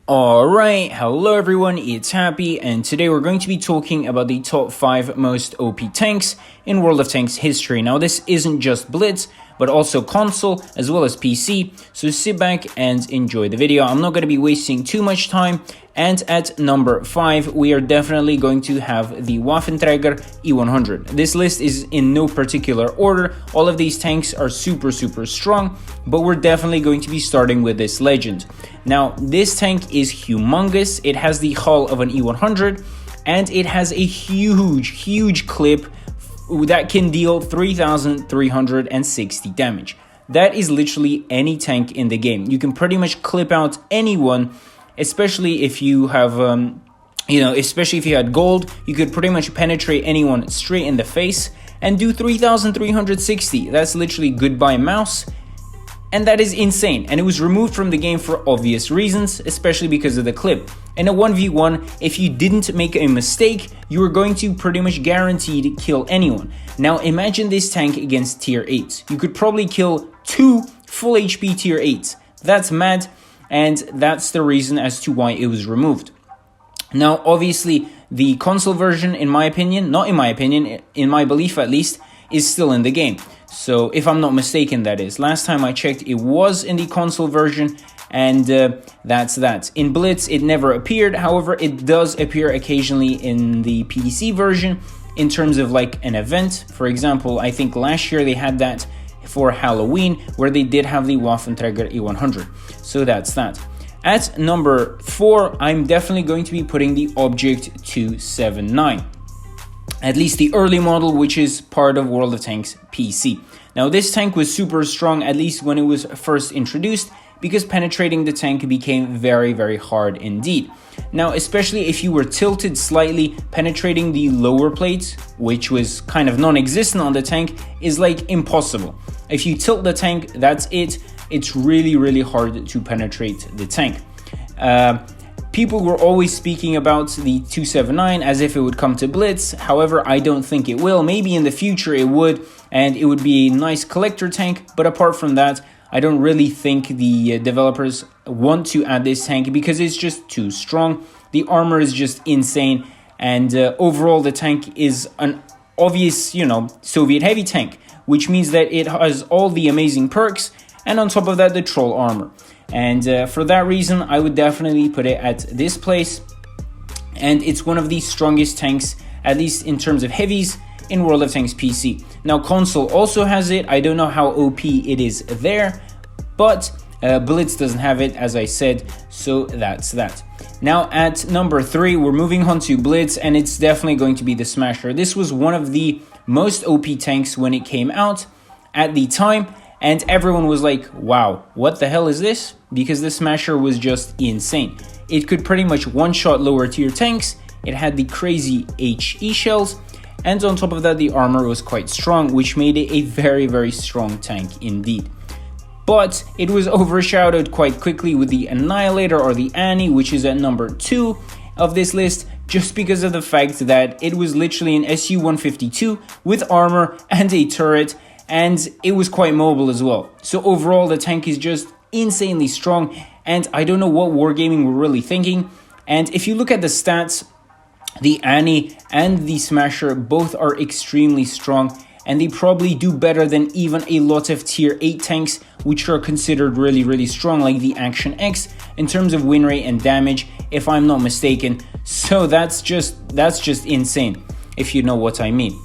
Alright, hello everyone, it's Happy, and today we're going to be talking about the top 5 most OP tanks in World of Tanks history. Now this isn't just Blitz, but also console as well as PC, so sit back and enjoy the video. I'm not going to be wasting too much time, and at number 5 we are definitely going to have the Waffenträger E100. This list is in no particular order. All of these tanks are super strong, but we're definitely going to be starting with this legend. Now this tank is humongous. It has the hull of an E100 and it has a huge clip that can deal 3,360 damage. That is literally any tank in the game. You can pretty much clip out anyone, especially if you have especially if you had gold. You could pretty much penetrate anyone straight in the face and do 3,360. That's literally goodbye mouse. And that is insane, and it was removed from the game for obvious reasons, especially because of the clip. In a 1v1, if you didn't make a mistake, you were going to pretty much guaranteed kill anyone. Now imagine this tank against tier 8s. You could probably kill 2 full HP tier 8s. That's mad, and that's the reason as to why it was removed. Now obviously the console version, in my opinion, not in my opinion, in my belief at least, is still in the game. So if I'm not mistaken, that is. Last time I checked, it was in the console version, and that's that. In Blitz, it never appeared. However, it does appear occasionally in the PC version in terms of like an event. For example, I think last year they had that for Halloween, where they did have the Waffenträger E100. So that's that. At number 4, I'm definitely going to be putting the Object 279. At least the early model, which is part of World of Tanks PC. Now this tank was super strong, at least when it was first introduced, because penetrating the tank became very hard indeed. Now especially if you were tilted slightly, penetrating the lower plates, which was kind of non-existent on the tank, is like impossible. If you tilt the tank, that's it. It's really hard to penetrate the tank. People were always speaking about the 279 as if it would come to Blitz. However, I don't think it will. Maybe in the future it would, and it would be a nice collector tank. But apart from that, I don't really think the developers want to add this tank because it's just too strong. The armor is just insane, and overall the tank is an obvious, Soviet heavy tank, which means that it has all the amazing perks, and on top of that, the troll armor. And for that reason, I would definitely put it at this place. And it's one of the strongest tanks, at least in terms of heavies, in World of Tanks PC. Now, console also has it. I don't know how OP it is there, but Blitz doesn't have it, as I said, so that's that. Now, at number 3, we're moving on to Blitz, and it's definitely going to be the Smasher. This was one of the most OP tanks when it came out at the time. And everyone was like, wow, what the hell is this? Because the Smasher was just insane. It could pretty much one-shot lower tier tanks. It had the crazy HE shells. And on top of that, the armor was quite strong, which made it a very strong tank indeed. But it was overshadowed quite quickly with the Annihilator, or the Annie, which is at number 2 of this list, just because of the fact that it was literally an SU-152 with armor and a turret, and it was quite mobile as well. So overall, the tank is just insanely strong, and I don't know what Wargaming were really thinking. And if you look at the stats, the Annie and the Smasher both are extremely strong, and they probably do better than even a lot of tier 8 tanks, which are considered really strong, like the Action X, in terms of win rate and damage, if I'm not mistaken. So that's just insane, if you know what I mean.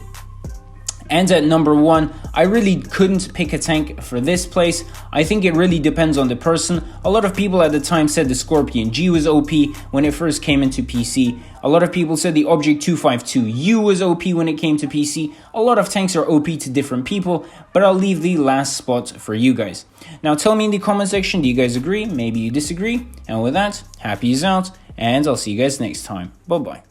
And at number 1, I really couldn't pick a tank for this place. I think it really depends on the person. A lot of people at the time said the Scorpion G was OP when it first came into PC. A lot of people said the Object 252U was OP when it came to PC. A lot of tanks are OP to different people, but I'll leave the last spot for you guys. Now tell me in the comment section, do you guys agree? Maybe you disagree? And with that, Happy is out, and I'll see you guys next time. Bye-bye.